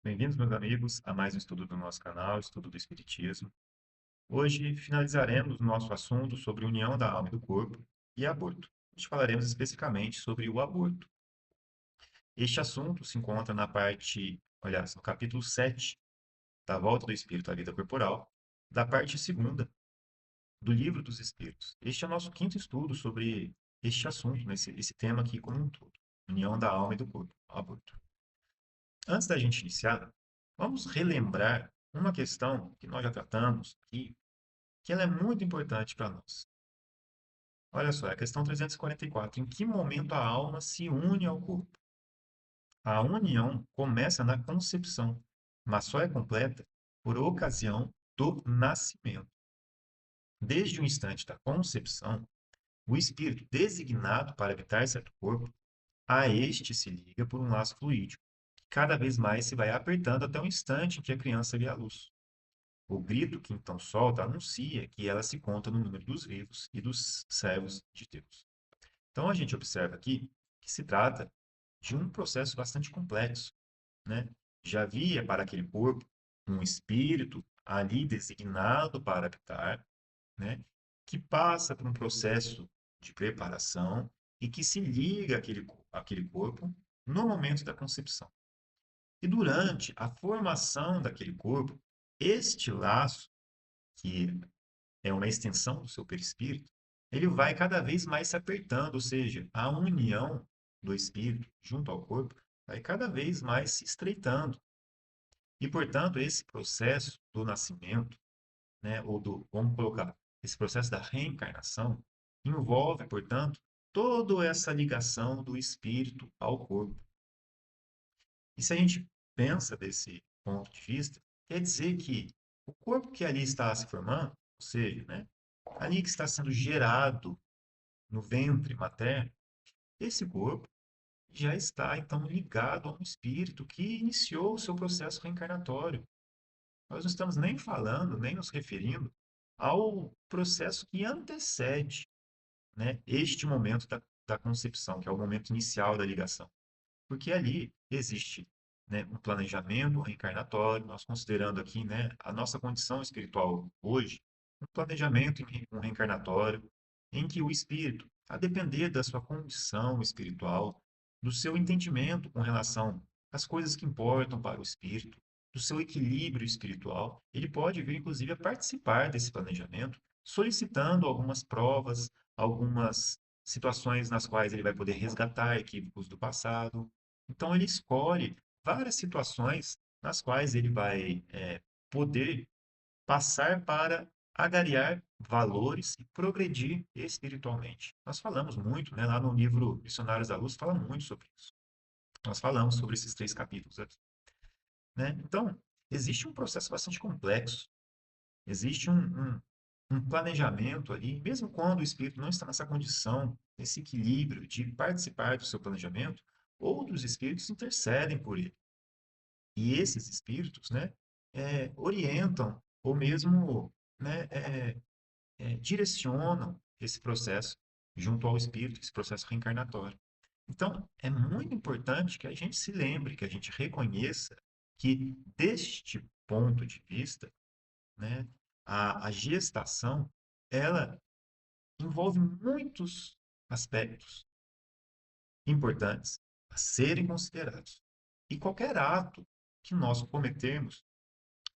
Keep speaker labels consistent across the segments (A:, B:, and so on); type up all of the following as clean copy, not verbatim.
A: Bem-vindos, meus amigos, a mais um estudo do nosso canal, Estudo do Espiritismo. Hoje finalizaremos o nosso assunto sobre união da alma e do corpo e aborto. Hoje falaremos especificamente sobre o aborto. Este assunto se encontra na parte, aliás, no capítulo 7 da Volta do Espírito à Vida Corporal, da parte segunda do Livro dos Espíritos. Este é o nosso quinto estudo sobre este assunto, esse tema aqui como um todo, união da alma e do corpo, aborto. Antes da gente iniciar, vamos relembrar uma questão que nós já tratamos e que ela é muito importante para nós. Olha só, é a questão 344. Em que momento a alma se une ao corpo? A união começa na concepção, mas só é completa por ocasião do nascimento. Desde o instante da concepção, o espírito designado para habitar certo corpo, a este se liga por um laço fluídico, que cada vez mais se vai apertando até o instante em que a criança vê a luz. O grito que então solta anuncia que ela se conta no número dos vivos e dos servos de Deus. Então a gente observa aqui que se trata de um processo bastante complexo, né? Já havia para aquele corpo um espírito ali designado para habitar, né? Que passa por um processo de preparação e que se liga àquele corpo no momento da concepção. E durante a formação daquele corpo, este laço, que é uma extensão do seu perispírito, ele vai cada vez mais se apertando, ou seja, a união do espírito junto ao corpo vai cada vez mais se estreitando. E, portanto, esse processo do nascimento, né, vamos colocar, esse processo da reencarnação, envolve, portanto, toda essa ligação do espírito ao corpo. E se a gente pensa desse ponto de vista, quer dizer que o corpo que ali está se formando, ou seja, né, ali que está sendo gerado no ventre materno, esse corpo já está então ligado a um espírito que iniciou o seu processo reencarnatório. Nós não estamos nem falando, nem nos referindo ao processo que antecede, né, este momento da concepção, que é o momento inicial da ligação. Porque ali existe, né, um planejamento reencarnatório, nós considerando aqui, né, a nossa condição espiritual hoje, um planejamento um reencarnatório, em que o espírito, a depender da sua condição espiritual, do seu entendimento com relação às coisas que importam para o espírito, do seu equilíbrio espiritual, ele pode vir, inclusive, a participar desse planejamento, solicitando algumas provas, algumas situações nas quais ele vai poder resgatar equívocos do passado. Então, ele escolhe várias situações nas quais ele vai poder passar para agariar valores e progredir espiritualmente. Nós falamos muito, né, lá no livro Missionários da Luz, fala muito sobre isso. Nós falamos sobre esses três capítulos aqui, né? Então, existe um processo bastante complexo, existe um planejamento ali, mesmo quando o espírito não está nessa condição, nesse equilíbrio de participar do seu planejamento, outros espíritos intercedem por ele. E esses espíritos, né, orientam ou mesmo, né, direcionam esse processo junto ao espírito, esse processo reencarnatório. Então, é muito importante que a gente se lembre, que a gente reconheça que, deste ponto de vista, né, a gestação, ela envolve muitos aspectos importantes a serem considerados. E qualquer ato que nós cometermos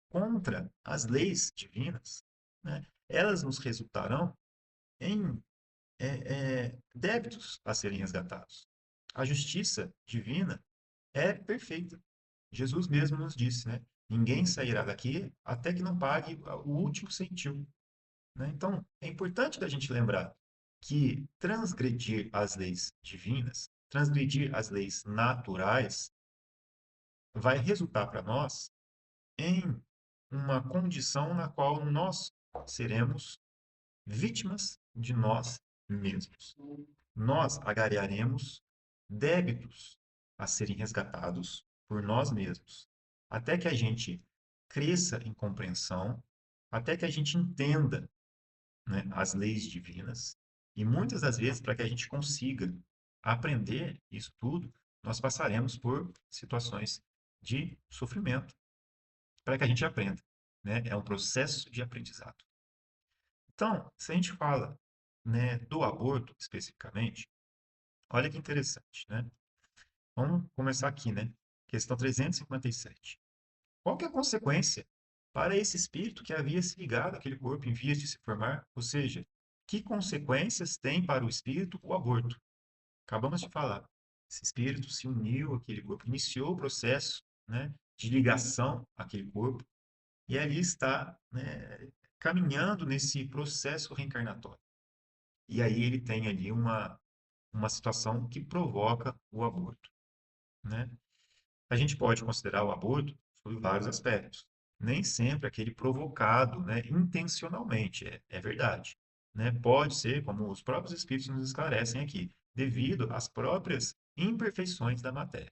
A: contra as leis divinas, né, elas nos resultarão em débitos a serem resgatados. A justiça divina é perfeita. Jesus mesmo nos disse, né? Ninguém sairá daqui até que não pague o último centil. Né? Então, é importante da gente lembrar que transgredir as leis divinas, transgredir as leis naturais, vai resultar para nós em uma condição na qual nós seremos vítimas de nós mesmos. Nós agariaremos débitos a serem resgatados por nós mesmos, até que a gente cresça em compreensão, até que a gente entenda, né, as leis divinas, e muitas das vezes, para que a gente consiga aprender isso tudo, nós passaremos por situações de sofrimento, para que a gente aprenda, né? É um processo de aprendizado. Então, se a gente fala, né, do aborto especificamente, olha que interessante, né? Vamos começar aqui, né? Questão 357. Qual que é a consequência para esse espírito que havia se ligado àquele corpo em vias de se formar? Ou seja, que consequências tem para o espírito o aborto? Acabamos de falar. Esse espírito se uniu àquele corpo, iniciou o processo, né, de ligação àquele corpo, e ali está, né, caminhando nesse processo reencarnatório. E aí ele tem ali uma situação que provoca o aborto, né? A gente pode considerar o aborto sob vários aspectos. Nem sempre aquele provocado, né, intencionalmente, é verdade. Né? Pode ser, como os próprios espíritos nos esclarecem aqui, devido às próprias imperfeições da matéria.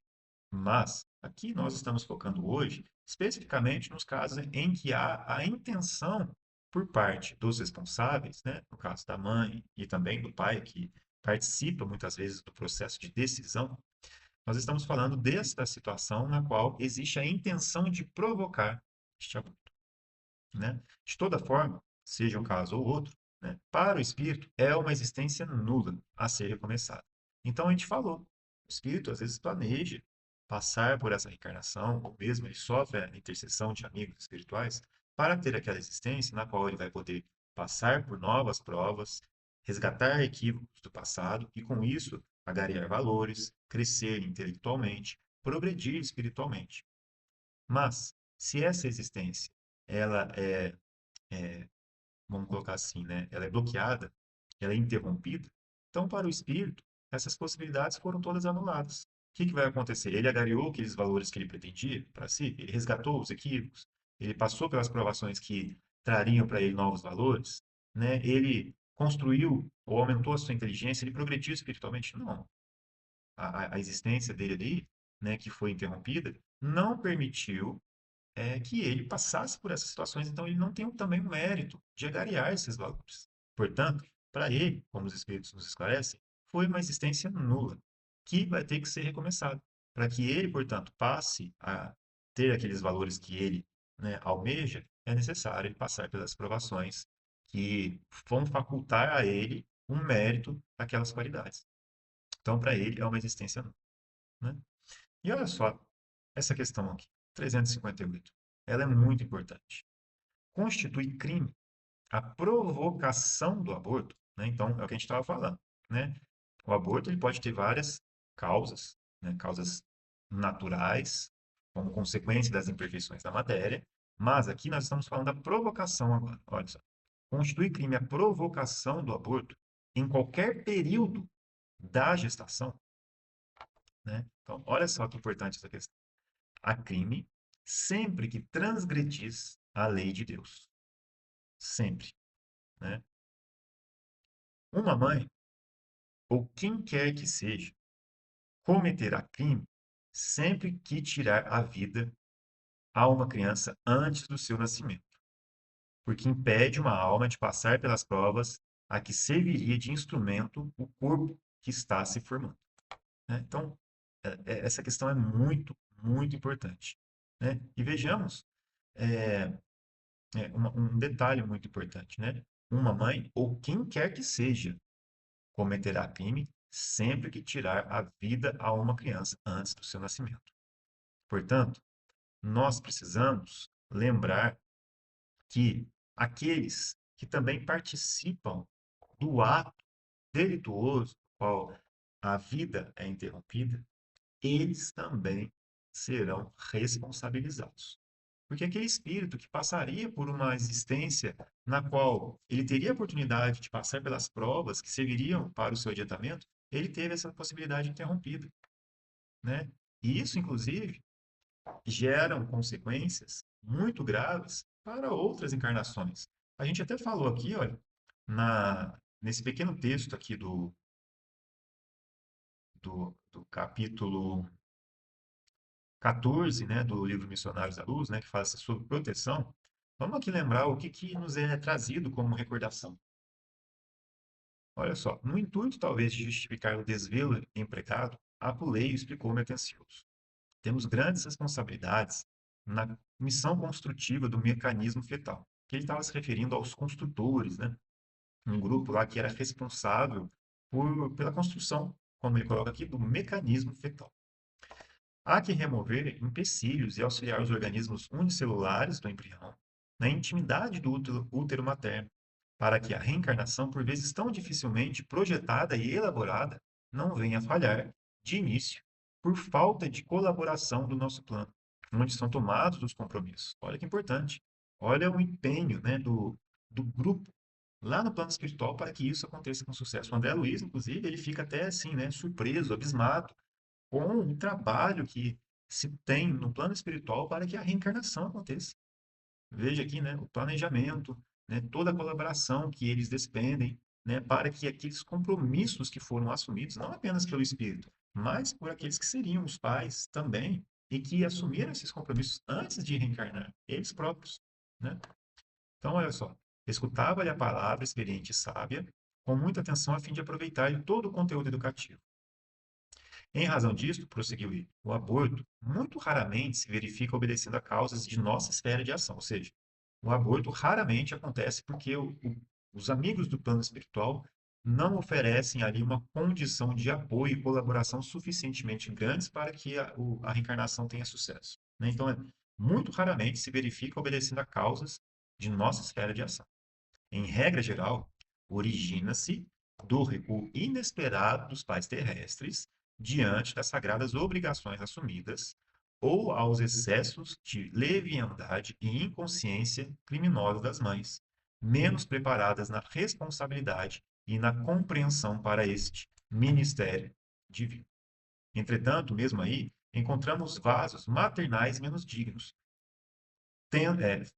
A: Mas aqui nós estamos focando hoje especificamente nos casos em que há a intenção por parte dos responsáveis, né, no caso da mãe e também do pai, que participa muitas vezes do processo de decisão. Nós estamos falando desta situação na qual existe a intenção de provocar este aborto, né? De toda forma, seja um caso ou outro, né, para o espírito é uma existência nula a ser recomeçada. Então a gente falou, o espírito às vezes planeja passar por essa reencarnação, ou mesmo ele sofre a intercessão de amigos espirituais para ter aquela existência na qual ele vai poder passar por novas provas, resgatar equívocos do passado e com isso agregar valores, crescer intelectualmente, progredir espiritualmente. Mas se essa existência ela é, vamos colocar assim, né? Ela é bloqueada, ela é interrompida. Então, para o espírito, essas possibilidades foram todas anuladas. O que que vai acontecer? Ele agariou aqueles valores que ele pretendia para si, ele resgatou os equívocos, ele passou pelas provações que trariam para ele novos valores, né? Ele construiu ou aumentou a sua inteligência, ele progrediu espiritualmente? Não. A existência dele ali, né, que foi interrompida, não permitiu que ele passasse por essas situações, então ele não tem também o mérito de agariar esses valores. Portanto, para ele, como os Espíritos nos esclarecem, foi uma existência nula, que vai ter que ser recomeçada, para que ele, portanto, passe a ter aqueles valores que ele, né, almeja, é necessário ele passar pelas provações que vão facultar a ele um mérito daquelas qualidades. Então, para ele, é uma existência nula, né? E olha só, essa questão aqui, 358, ela é muito importante. Constitui crime a provocação do aborto, né? Então, é o que a gente estava falando, né? O aborto ele pode ter várias causas, né? Causas naturais, como consequência das imperfeições da matéria, mas aqui nós estamos falando da provocação agora. Olha só. Constitui crime a provocação do aborto em qualquer período da gestação, né? Então, olha só que importante essa questão. Há crime sempre que transgredis a lei de Deus. Sempre, né? Uma mãe, ou quem quer que seja, cometerá crime sempre que tirar a vida a uma criança antes do seu nascimento, porque impede uma alma de passar pelas provas a que serviria de instrumento o corpo que está se formando, né? Então, essa questão é muito, muito importante, né? E vejamos, é, um detalhe muito importante, né? Uma mãe, ou quem quer que seja, cometerá crime sempre que tirar a vida a uma criança antes do seu nascimento. Portanto, nós precisamos lembrar que aqueles que também participam do ato delituoso, qual a vida é interrompida, eles também serão responsabilizados. Porque aquele espírito que passaria por uma existência na qual ele teria a oportunidade de passar pelas provas que serviriam para o seu adiantamento, ele teve essa possibilidade interrompida, né? E isso, inclusive, geram consequências muito graves para outras encarnações. A gente até falou aqui, olha, nesse pequeno texto aqui do capítulo 14, né, do livro Missionários da Luz, né, que fala sobre proteção, vamos aqui lembrar o que, que nos é trazido como recordação. Olha só, no intuito talvez de justificar o desvelo empregado, Apuleio explicou-me atencioso. temos grandes responsabilidades na missão construtiva do mecanismo fetal, que ele estava se referindo aos construtores, né? Um grupo lá que era responsável pela construção, como ele coloca aqui, do mecanismo fetal. Há que remover empecilhos e auxiliar os organismos unicelulares do embrião na intimidade do útero materno, para que a reencarnação, por vezes tão dificilmente projetada e elaborada, não venha a falhar de início por falta de colaboração do nosso plano, onde são tomados os compromissos. Olha que importante. Olha o empenho, né, do grupo lá no plano espiritual para que isso aconteça com sucesso. O André Luiz, inclusive, ele fica até assim, né, surpreso, abismado com o trabalho que se tem no plano espiritual para que a reencarnação aconteça. Veja aqui, né, o planejamento, né, toda a colaboração que eles despendem, né, para que aqueles compromissos que foram assumidos, não apenas pelo espírito, mas por aqueles que seriam os pais também, e que assumiram esses compromissos antes de reencarnar, eles próprios, né? Então, olha só, escutava-lhe a palavra experiente e sábia, com muita atenção a fim de aproveitar todo o conteúdo educativo. Em razão disto, prosseguiu ele, o aborto muito raramente se verifica obedecendo a causas de nossa esfera de ação, ou seja, o aborto raramente acontece porque os amigos do plano espiritual não oferecem ali uma condição de apoio e colaboração suficientemente grandes para que a reencarnação tenha sucesso, né? Então, muito raramente se verifica obedecendo a causas de nossa esfera de ação. Em regra geral, origina-se do recuo inesperado dos pais terrestres diante das sagradas obrigações assumidas ou aos excessos de leviandade e inconsciência criminosa das mães, menos preparadas na responsabilidade e na compreensão para este ministério divino. Entretanto, mesmo aí, encontramos vasos maternais menos dignos,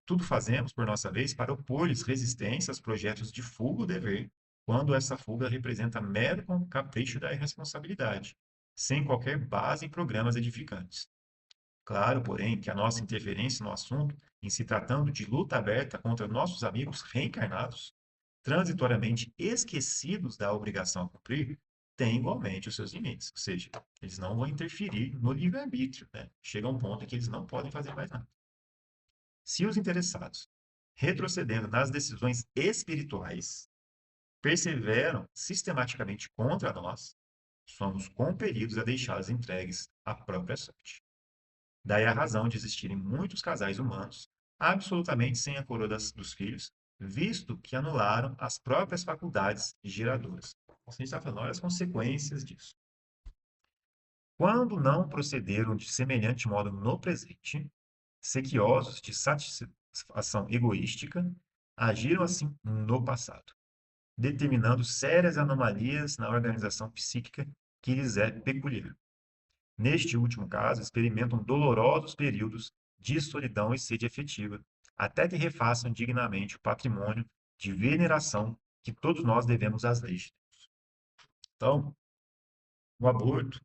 A: tudo fazemos, por nossa vez, para opor-lhes resistência aos projetos de fuga ou dever, quando essa fuga representa mero capricho da irresponsabilidade, sem qualquer base em programas edificantes. Claro, porém, que a nossa interferência no assunto, em se tratando de luta aberta contra nossos amigos reencarnados, transitoriamente esquecidos da obrigação a cumprir, tem igualmente os seus limites. Ou seja, eles não vão interferir no livre-arbítrio, né? Chega um ponto em que eles não podem fazer mais nada. Se os interessados, retrocedendo nas decisões espirituais, perseveram sistematicamente contra nós, somos compelidos a deixá-las entregues à própria sorte. Daí a razão de existirem muitos casais humanos absolutamente sem a coroa dos filhos, visto que anularam as próprias faculdades geradoras. A gente está falando, olha as consequências disso. Quando não procederam de semelhante modo no presente, sequiosos de satisfação egoística, agiram assim no passado, determinando sérias anomalias na organização psíquica que lhes é peculiar. Neste último caso, experimentam dolorosos períodos de solidão e sede afetiva, até que refaçam dignamente o patrimônio de veneração que todos nós devemos às leis de Deus. Então, o aborto,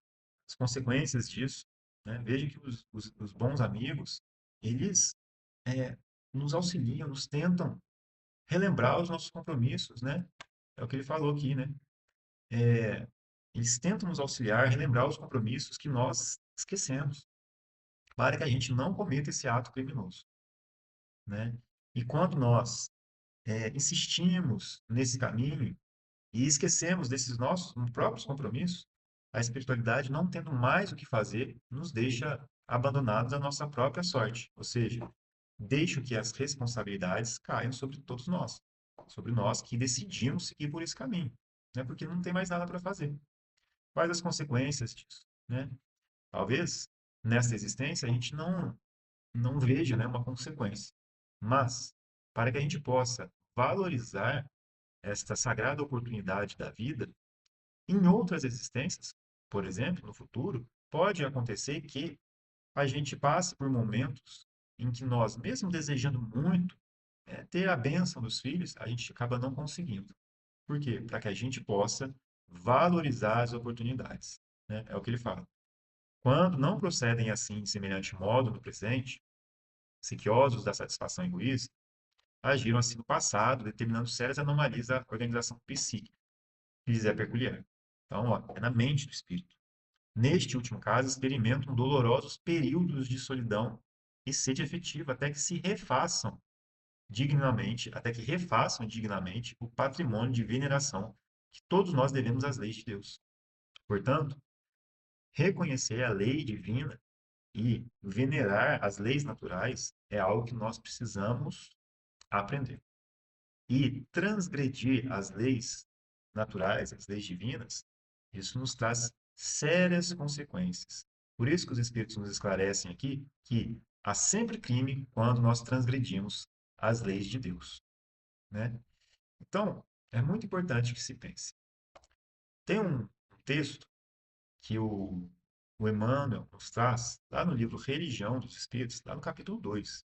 A: as consequências disso, né? Veja que os bons amigos, eles é, nos auxiliam, nos tentam relembrar os nossos compromissos, né? É o que ele falou aqui, né? É, eles tentam nos auxiliar, relembrar os compromissos que nós esquecemos, para que a gente não cometa esse ato criminoso, né? E quando nós insistimos nesse caminho e esquecemos desses nossos próprios compromissos, a espiritualidade, não tendo mais o que fazer, nos deixa abandonados à nossa própria sorte. Ou seja, deixa que as responsabilidades caiam sobre nós que decidimos seguir por esse caminho, né? Porque não tem mais nada para fazer. Quais as consequências disso, né? Talvez nessa existência a gente não veja, né, uma consequência, mas para que a gente possa valorizar esta sagrada oportunidade da vida, em outras existências, por exemplo, no futuro, pode acontecer que a gente passe por momentos em que nós, mesmo desejando muito ter a bênção dos filhos, a gente acaba não conseguindo. Por quê? Para que a gente possa valorizar as oportunidades, né? É o que ele fala. Quando não procedem assim, de semelhante modo no presente, sequiosos da satisfação egoísta, agiram assim no passado, determinando sérias anomalias da organização psíquica, que lhes é peculiar. Então, ó, é na mente do espírito. Neste último caso, experimentam dolorosos períodos de solidão e sede afetiva até que refaçam dignamente o patrimônio de veneração que todos nós devemos às leis de Deus. Portanto, reconhecer a lei divina e venerar as leis naturais é algo que nós precisamos aprender. E transgredir as leis naturais, as leis divinas, isso nos traz sérias consequências. Por isso que os Espíritos nos esclarecem aqui que há sempre crime quando nós transgredimos as leis de Deus, né? Então, é muito importante que se pense. Tem um texto que o Emmanuel nos traz, lá no livro Religião dos Espíritos, lá no capítulo 2,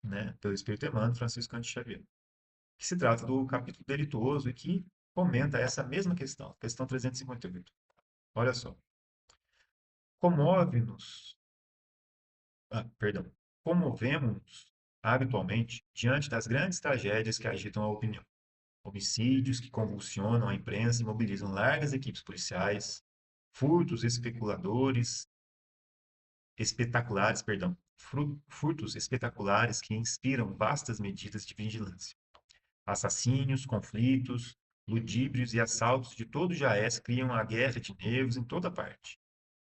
A: né, pelo Espírito Emmanuel Francisco Cândido Xavier, que se trata do capítulo delituoso e que comenta essa mesma questão, questão 358. Olha só. Comove-nos, perdão, comovemos-nos habitualmente diante das grandes tragédias que agitam a opinião. Homicídios que convulsionam a imprensa e mobilizam largas equipes policiais, furtos especuladores, espetaculares, perdão, furtos espetaculares que inspiram vastas medidas de vigilância. Assassínios, conflitos, ludíbrios e assaltos de todo o jaez criam a guerra de nervos em toda parte.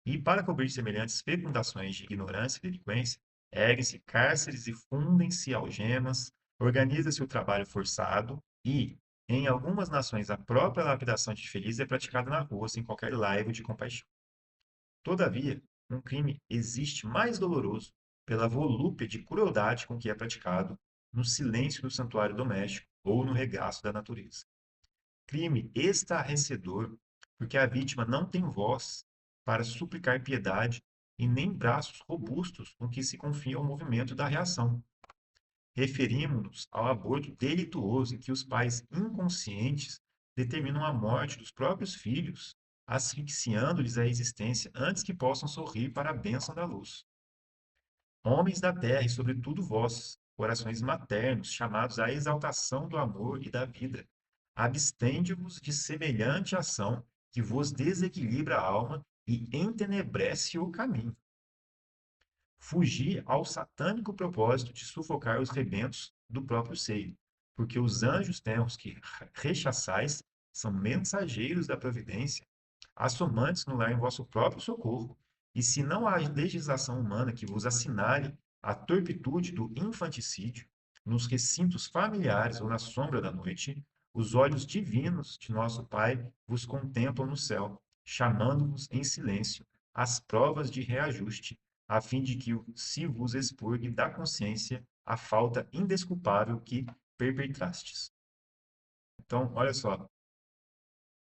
A: E para cobrir semelhantes fecundações de ignorância e delinquência, erguem-se cárceres e fundem-se algemas, organiza-se o trabalho forçado e, em algumas nações, a própria lapidação de infelizes é praticada na rua sem qualquer laivo de compaixão. Todavia, um crime existe mais doloroso pela volúpia de crueldade com que é praticado no silêncio do santuário doméstico ou no regaço da natureza. Crime estarrecedor, porque a vítima não tem voz para suplicar piedade e nem braços robustos com que se confia ao movimento da reação. Referimos-nos ao aborto delituoso em que os pais inconscientes determinam a morte dos próprios filhos, asfixiando-lhes a existência antes que possam sorrir para a bênção da luz. Homens da terra e sobretudo vós, corações maternos, chamados à exaltação do amor e da vida, abstende-vos de semelhante ação que vos desequilibra a alma e entenebrece o caminho. Fugi ao satânico propósito de sufocar os rebentos do próprio seio, porque os anjos tenros que rechaçais são mensageiros da providência, assomantes no lar em vosso próprio socorro, e se não há legislação humana que vos assinale a turpitude do infanticídio, nos recintos familiares ou na sombra da noite, os olhos divinos de nosso Pai vos contemplam no céu, chamando-vos em silêncio às provas de reajuste, a fim de que se vos expurgue da consciência a falta indesculpável que perpetrastes. Então, olha só,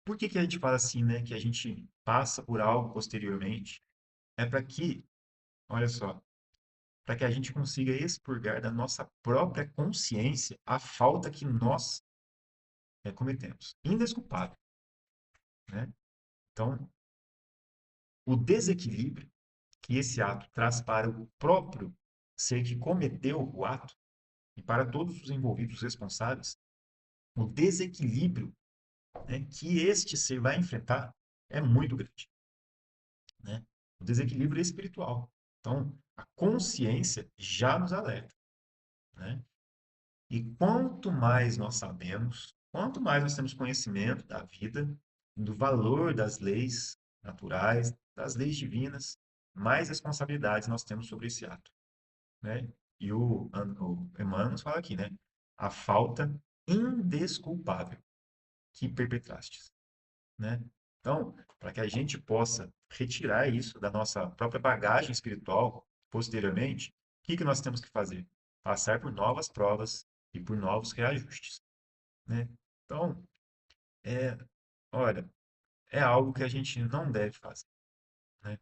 A: por que que a gente fala assim, né, que a gente passa por algo posteriormente? É para que, olha só, para que a gente consiga expurgar da nossa própria consciência a falta que nós cometemos. Indesculpável, né? Então, o desequilíbrio que esse ato traz para o próprio ser que cometeu o ato e para todos os envolvidos responsáveis, o desequilíbrio, né, que este ser vai enfrentar é muito grande, né? O desequilíbrio espiritual. Então, a consciência já nos alerta, né? E quanto mais nós sabemos, quanto mais nós temos conhecimento da vida, do valor das leis naturais, das leis divinas, mais responsabilidades nós temos sobre esse ato, né? E o Emmanuel nos fala aqui, né? A falta indesculpável que perpetrastes, né? Então, para que a gente possa retirar isso da nossa própria bagagem espiritual posteriormente, o que que nós temos que fazer? Passar por novas provas e por novos reajustes, né? Então, é, olha, é algo que a gente não deve fazer, né?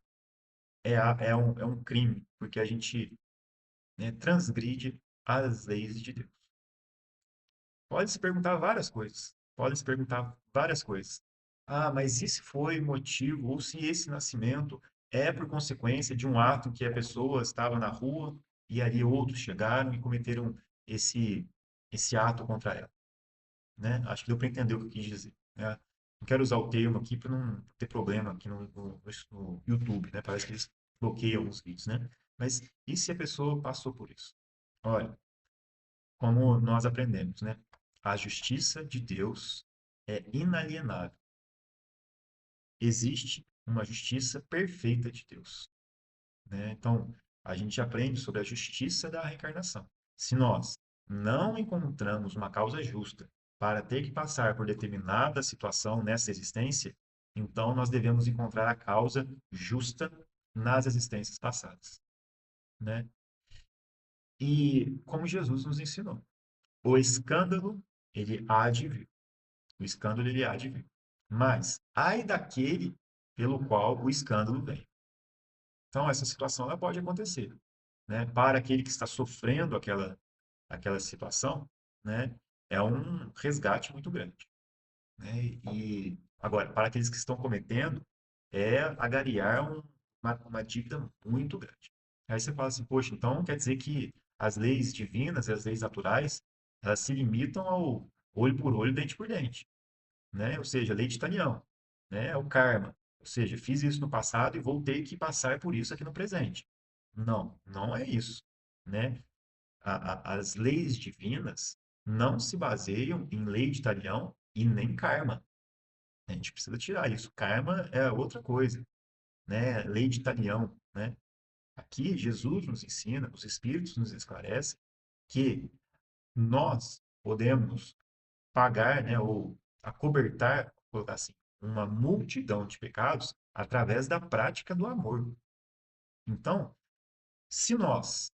A: É um crime, porque a gente, né, transgride as leis de Deus. Pode se perguntar várias coisas. Pode se perguntar várias coisas. Ah, mas esse foi o motivo, ou se esse nascimento é por consequência de um ato que a pessoa estava na rua e ali outros chegaram e cometeram esse, esse ato contra ela, né? Acho que deu para entender o que eu quis dizer, né? não quero usar o termo aqui para não ter problema aqui no YouTube, né? Parece que eles bloqueiam os vídeos, né? Mas e se a pessoa passou por isso? Olha, como nós aprendemos, né? A justiça de Deus é inalienável. Existe uma justiça perfeita de Deus, né? Então, a gente aprende sobre a justiça da reencarnação. Se nós não encontramos uma causa justa para ter que passar por determinada situação nessa existência, então nós devemos encontrar a causa justa nas existências passadas, né? E como Jesus nos ensinou, o escândalo, ele há de vir. O escândalo, ele há de vir. Mas, ai daquele pelo qual o escândalo vem. Então, essa situação ela pode acontecer, né? Para aquele que está sofrendo aquela situação, né? É um resgate muito grande, né? E agora, para aqueles que estão cometendo, é agariar uma dívida muito grande. Aí você fala assim, poxa, então quer dizer que as leis divinas e as leis naturais, elas se limitam ao olho por olho, dente por dente, né? Ou seja, lei de Talião, né? É o karma. Ou seja, fiz isso no passado e vou ter que passar por isso aqui no presente. Não, não é isso, né? As leis divinas não se baseiam em lei de Talião e nem karma. A gente precisa tirar isso. Karma é outra coisa, né? Lei de Talião, né? Aqui Jesus nos ensina, os Espíritos nos esclarecem que nós podemos pagar, né, ou acobertar, vou colocar assim, uma multidão de pecados através da prática do amor. Então, se nós,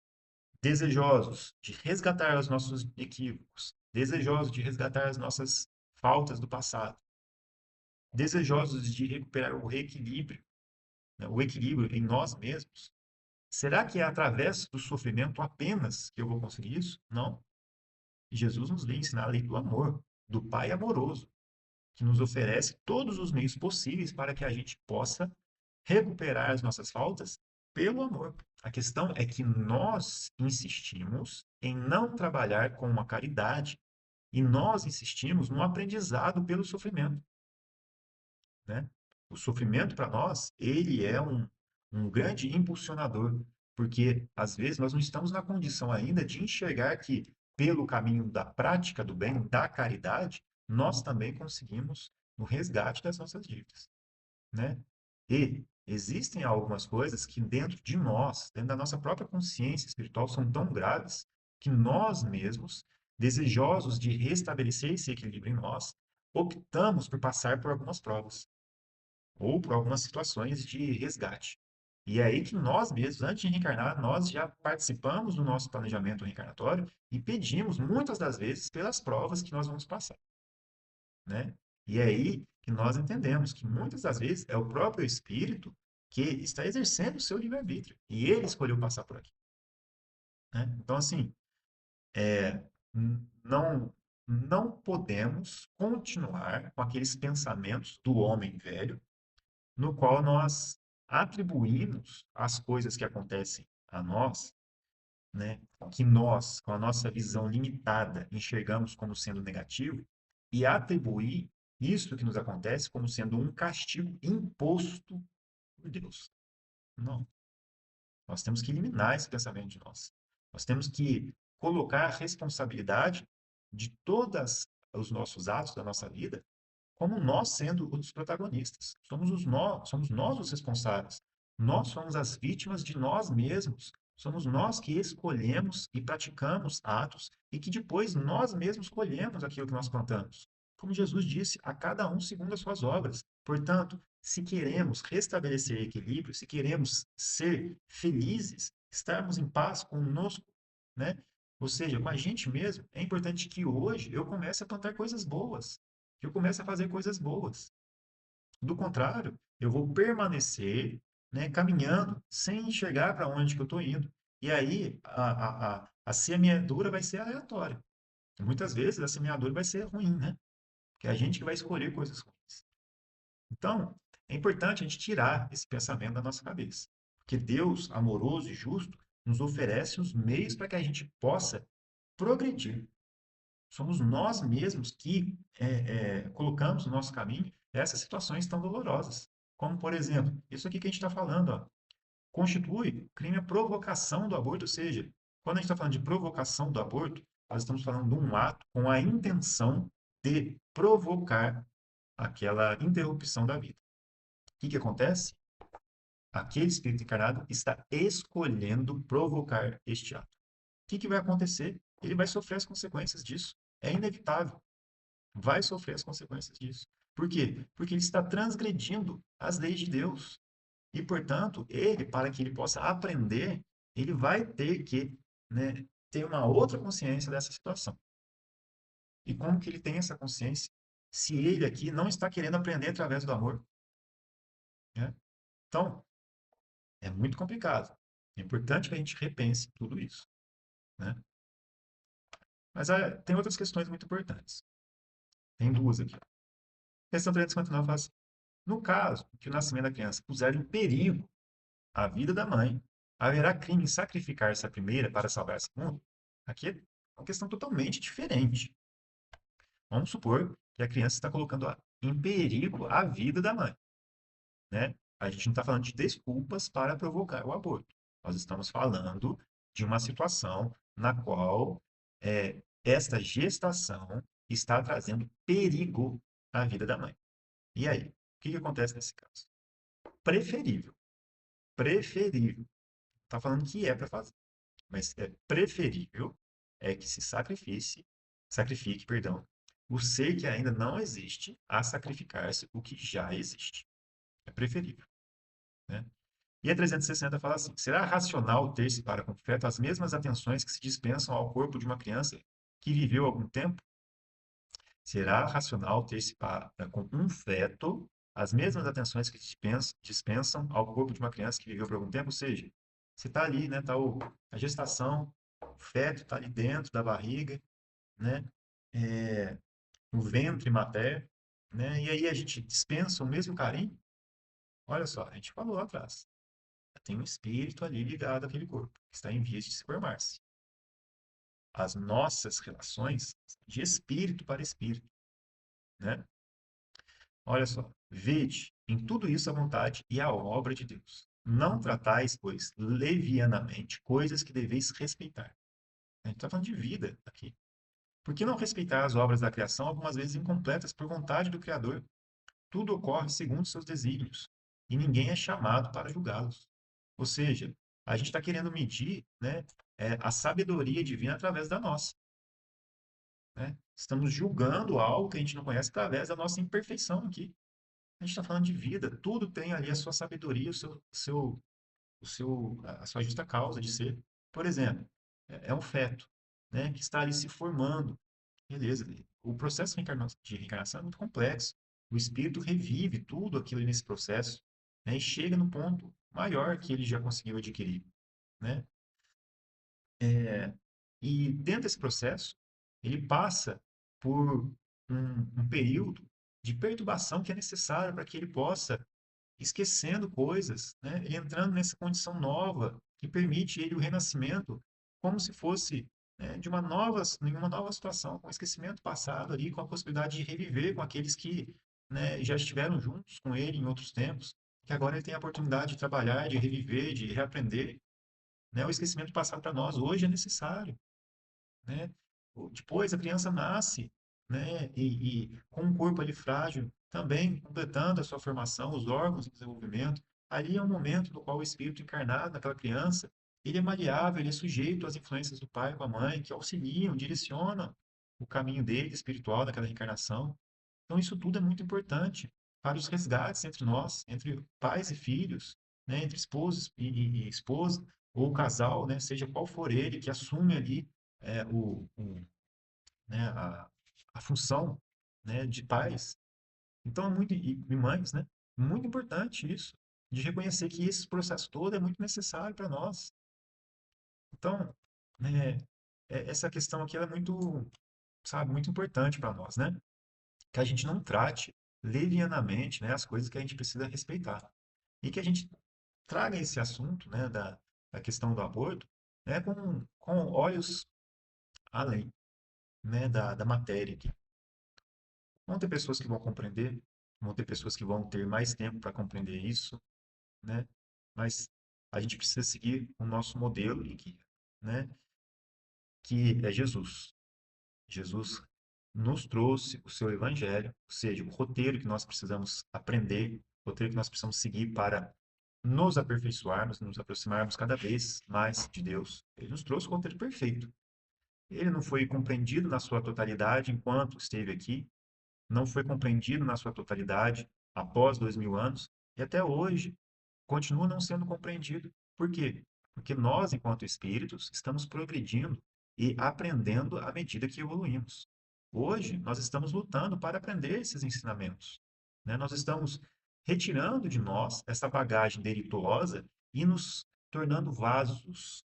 A: desejosos de resgatar os nossos equívocos, desejosos de resgatar as nossas faltas do passado, desejosos de recuperar o reequilíbrio, né, o equilíbrio em nós mesmos, será que é através do sofrimento apenas que eu vou conseguir isso? Não. Jesus nos vem ensinar a lei do amor, do Pai amoroso, que nos oferece todos os meios possíveis para que a gente possa recuperar as nossas faltas pelo amor. A questão é que nós insistimos em não trabalhar com a caridade e nós insistimos no aprendizado pelo sofrimento, né? O sofrimento para nós, ele é um grande impulsionador, porque às vezes nós não estamos na condição ainda de enxergar que pelo caminho da prática do bem, da caridade, nós também conseguimos o resgate das nossas dívidas, né? E existem algumas coisas que dentro de nós, dentro da nossa própria consciência espiritual, são tão graves que nós mesmos, desejosos de restabelecer esse equilíbrio em nós, optamos por passar por algumas provas ou por algumas situações de resgate. E é aí que nós mesmos, antes de reencarnar, nós já participamos do nosso planejamento reencarnatório e pedimos, muitas das vezes, pelas provas que nós vamos passar, né? E é aí que nós entendemos que muitas das vezes é o próprio espírito que está exercendo o seu livre-arbítrio e ele escolheu passar por aqui, né? Então, assim, é, não, não podemos continuar com aqueles pensamentos do homem velho no qual nós atribuímos as coisas que acontecem a nós, né, que nós, com a nossa visão limitada, enxergamos como sendo negativo, e atribuir isso que nos acontece como sendo um castigo imposto por Deus. Não. Nós temos que eliminar esse pensamento de nós. Nós temos que colocar a responsabilidade de todos os nossos atos da nossa vida como nós sendo os protagonistas. Somos nós os responsáveis. Nós somos as vítimas de nós mesmos. Somos nós que escolhemos e praticamos atos e que depois nós mesmos colhemos aquilo que nós plantamos. Como Jesus disse, a cada um segundo as suas obras. Portanto, se queremos restabelecer equilíbrio, se queremos ser felizes, estarmos em paz conosco, né? Ou seja, com a gente mesmo, é importante que hoje eu comece a plantar coisas boas, que eu comece a fazer coisas boas. Do contrário, eu vou permanecer, né, caminhando sem enxergar para onde que eu estou indo. E aí a semeadura vai ser aleatória. Muitas vezes a semeadura vai ser ruim, né? Porque é a gente que vai escolher coisas ruins. Então, é importante a gente tirar esse pensamento da nossa cabeça. Porque Deus, amoroso e justo, nos oferece os meios para que a gente possa progredir. Somos nós mesmos que colocamos no nosso caminho essas situações tão dolorosas. Como, por exemplo, isso aqui que a gente está falando, ó, constitui crime a provocação do aborto, ou seja, quando a gente está falando de provocação do aborto, nós estamos falando de um ato com a intenção de provocar aquela interrupção da vida. O que que acontece? Aquele espírito encarnado está escolhendo provocar este ato. O que que vai acontecer? Ele vai sofrer as consequências disso. É inevitável. Vai sofrer as consequências disso. Por quê? Porque ele está transgredindo as leis de Deus. E, portanto, ele, para que ele possa aprender, ele vai ter que, né, ter uma outra consciência dessa situação. E como que ele tem essa consciência? Se ele aqui não está querendo aprender através do amor, né? Então, é muito complicado. É importante que a gente repense tudo isso, né? Mas tem outras questões muito importantes. Tem duas aqui. A questão 359 fala assim: no caso que o nascimento da criança puser em perigo a vida da mãe, haverá crime em sacrificar-se a primeira para salvar a segunda? Aqui é uma questão totalmente diferente. Vamos supor que a criança está colocando em perigo a vida da mãe, né? A gente não está falando de desculpas para provocar o aborto. Nós estamos falando de uma situação na qual esta gestação está trazendo perigo à vida da mãe. E aí? O que que acontece nesse caso? Preferível. Preferível. Está falando que é para fazer, mas é preferível que se sacrifique, perdão, o ser que ainda não existe a sacrificar-se o que já existe. É preferível, né? E a 360 fala assim: será racional ter-se para com o feto as mesmas atenções que se dispensam ao corpo de uma criança que viveu algum tempo? Será racional ter-se para com um feto as mesmas atenções que dispensam ao corpo de uma criança que viveu por algum tempo? Ou seja, você está ali, né? Está a gestação, o feto está ali dentro da barriga, né? É, no ventre materno, né? E aí a gente dispensa o mesmo carinho? Olha só, a gente falou lá atrás. Tem um espírito ali ligado àquele corpo, que está em vias de se formar-se. As nossas relações de espírito para espírito, né? Olha só, vede em tudo isso a vontade e a obra de Deus. Não tratais, pois, levianamente coisas que deveis respeitar. A gente está falando de vida aqui. Por que não respeitar as obras da criação, algumas vezes incompletas por vontade do Criador? Tudo ocorre segundo seus desígnios, e ninguém é chamado para julgá-los. Ou seja, a gente está querendo medir, né, a sabedoria divina através da nossa, né? Estamos julgando algo que a gente não conhece através da nossa imperfeição aqui. A gente está falando de vida, tudo tem ali a sua sabedoria, a sua justa causa de ser. Por exemplo, é um feto, né, que está ali se formando. Beleza. O processo de reencarnação é muito complexo. O espírito revive tudo aquilo nesse processo, né, e chega no ponto maior que ele já conseguiu adquirir, né? E dentro desse processo, ele passa por um período de perturbação que é necessário para que ele possa esquecendo coisas, né? Ele entrando nessa condição nova que permite ele o renascimento como se fosse, né, em uma nova situação, com o esquecimento passado ali, com a possibilidade de reviver com aqueles que, né, já estiveram juntos com ele em outros tempos, que agora ele tem a oportunidade de trabalhar, de reviver, de reaprender, né? O esquecimento passado para nós hoje é necessário, né? Depois a criança nasce, né? E com um corpo ali frágil, também completando a sua formação, os órgãos em desenvolvimento. Ali é um momento no qual o espírito encarnado naquela criança, ele é maleável, ele é sujeito às influências do pai e da mãe, que auxiliam, direcionam o caminho dele espiritual daquela reencarnação. Então isso tudo é muito importante para os resgates entre nós, entre pais e filhos, né? Entre esposos e esposa, ou casal, né? Seja qual for ele que assume ali é, né, a função, né, de pais. Então, e mães, né? Muito importante isso, de reconhecer que esse processo todo é muito necessário para nós. Então, né, essa questão aqui ela é muito, sabe, muito importante para nós, né? Que a gente não trate levianamente, né, as coisas que a gente precisa respeitar. E que a gente traga esse assunto, né, da questão do aborto, né, com olhos além, né, da matéria aqui. Vão ter pessoas que vão compreender, vão ter pessoas que vão ter mais tempo para compreender isso, né? Mas a gente precisa seguir o nosso modelo e guia, né? Que é Jesus. Jesus nos trouxe o seu evangelho, ou seja, o roteiro que nós precisamos aprender, o roteiro que nós precisamos seguir para nos aperfeiçoarmos, nos aproximarmos cada vez mais de Deus. Ele nos trouxe o roteiro perfeito. Ele não foi compreendido na sua totalidade enquanto esteve aqui, não foi compreendido na sua totalidade após 2000 anos, e até hoje continua não sendo compreendido. Por quê? Porque nós, enquanto espíritos, estamos progredindo e aprendendo à medida que evoluímos. Hoje, nós estamos lutando para aprender esses ensinamentos, né? Nós estamos retirando de nós essa bagagem delituosa e nos tornando vasos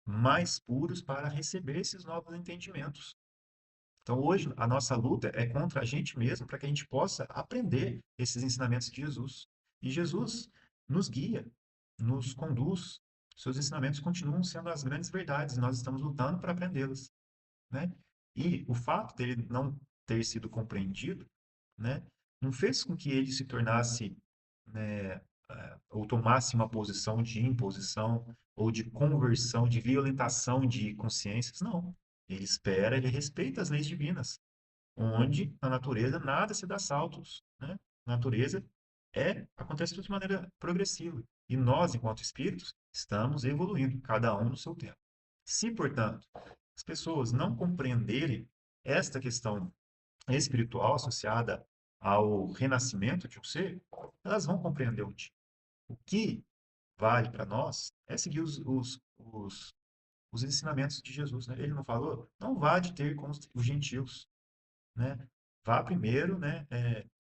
A: mais puros para receber esses novos entendimentos. Então, hoje, a nossa luta é contra a gente mesmo, para que a gente possa aprender esses ensinamentos de Jesus. E Jesus nos guia, nos conduz. Seus ensinamentos continuam sendo as grandes verdades, e nós estamos lutando para aprendê-las, né? E o fato dele não ter sido compreendido, né, não fez com que ele se tornasse, né, ou tomasse uma posição de imposição, ou de conversão, de violentação de consciências. Não. Ele espera, ele respeita as leis divinas, onde na natureza nada se dá saltos, né? Na natureza acontece tudo de maneira progressiva. E nós, enquanto espíritos, estamos evoluindo, cada um no seu tempo. Se, portanto, as pessoas não compreenderem esta questão espiritual associada ao renascimento de um ser, elas vão compreender um dia. O que vale para nós é seguir os ensinamentos de Jesus, né? Ele não falou, não vá de ter com os gentios, né? Vá primeiro, né,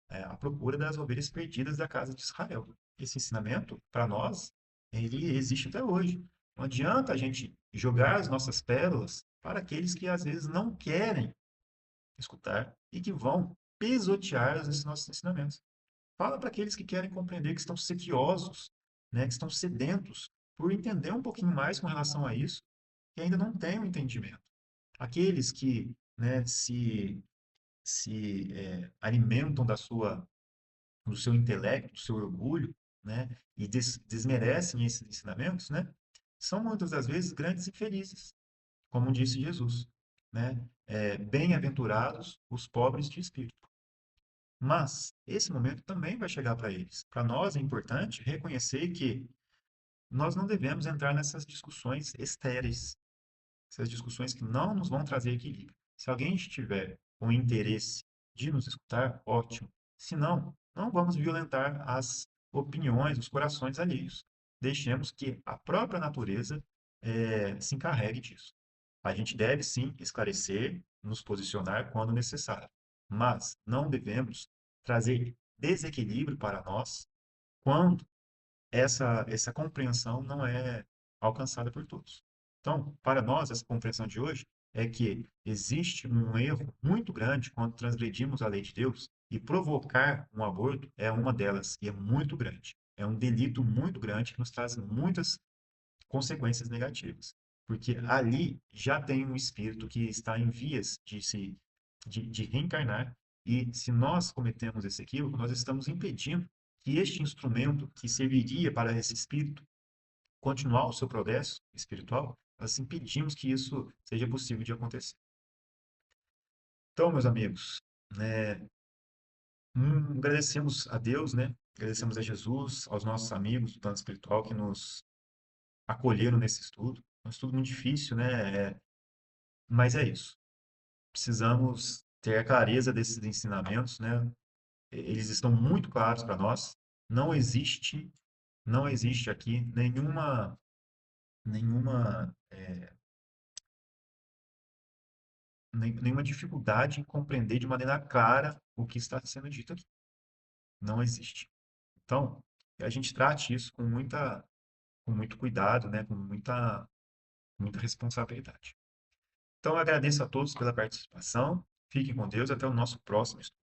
A: à procura das ovelhas perdidas da casa de Israel. Esse ensinamento, para nós, ele existe até hoje. Não adianta a gente jogar as nossas pérolas para aqueles que às vezes não querem escutar e que vão pisotear esses nossos ensinamentos. Fala para aqueles que querem compreender, que estão sequiosos, né, que estão sedentos por entender um pouquinho mais com relação a isso, que ainda não têm o entendimento. Aqueles que, né, se alimentam do seu intelecto, do seu orgulho, né, e desmerecem esses ensinamentos, né, são muitas das vezes grandes infelizes, como disse Jesus, né? Bem-aventurados os pobres de espírito. Mas esse momento também vai chegar para eles. Para nós é importante reconhecer que nós não devemos entrar nessas discussões estéreis, essas discussões que não nos vão trazer equilíbrio. Se alguém estiver com interesse de nos escutar, ótimo. Se não, não vamos violentar as opiniões, os corações alheios. Deixemos que a própria natureza se encarregue disso. A gente deve sim esclarecer, nos posicionar quando necessário, mas não devemos trazer desequilíbrio para nós quando essa compreensão não é alcançada por todos. Então, para nós, essa compreensão de hoje é que existe um erro muito grande quando transgredimos a lei de Deus, e provocar um aborto é uma delas, e é muito grande. É um delito muito grande que nos traz muitas consequências negativas. Porque ali já tem um espírito que está em vias de reencarnar, e se nós cometemos esse equívoco, nós estamos impedindo que este instrumento que serviria para esse espírito continuar o seu progresso espiritual, nós impedimos que isso seja possível de acontecer. Então, meus amigos, né, agradecemos a Deus, né? Agradecemos a Jesus, aos nossos amigos do plano espiritual que nos acolheram nesse estudo. É um estudo muito difícil, né? Mas é isso. Precisamos ter a clareza desses ensinamentos, né? Eles estão muito claros para nós. Não existe, não existe aqui nenhuma, nenhuma dificuldade em compreender de maneira clara o que está sendo dito aqui. Não existe. Então, que a gente trate isso com muito cuidado, né? Com muita responsabilidade. Então, eu agradeço a todos pela participação. Fiquem com Deus. Até o nosso próximo estudo.